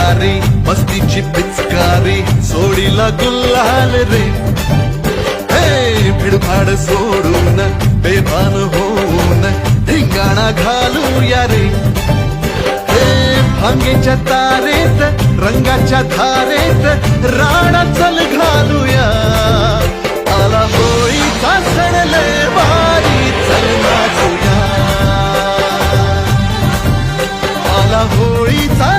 पिचकारी मस्तीची पिचकारी सोडीला गुल्हाल रे हे भिडभाड सोडून बेभान होऊन धिंगाणा घालूया रे हे भांगेच्या तारेत रंगाच्या धारेत राणा चल घालूया आला होळीचा सण लय भारी चल नाचूया आला होळीचा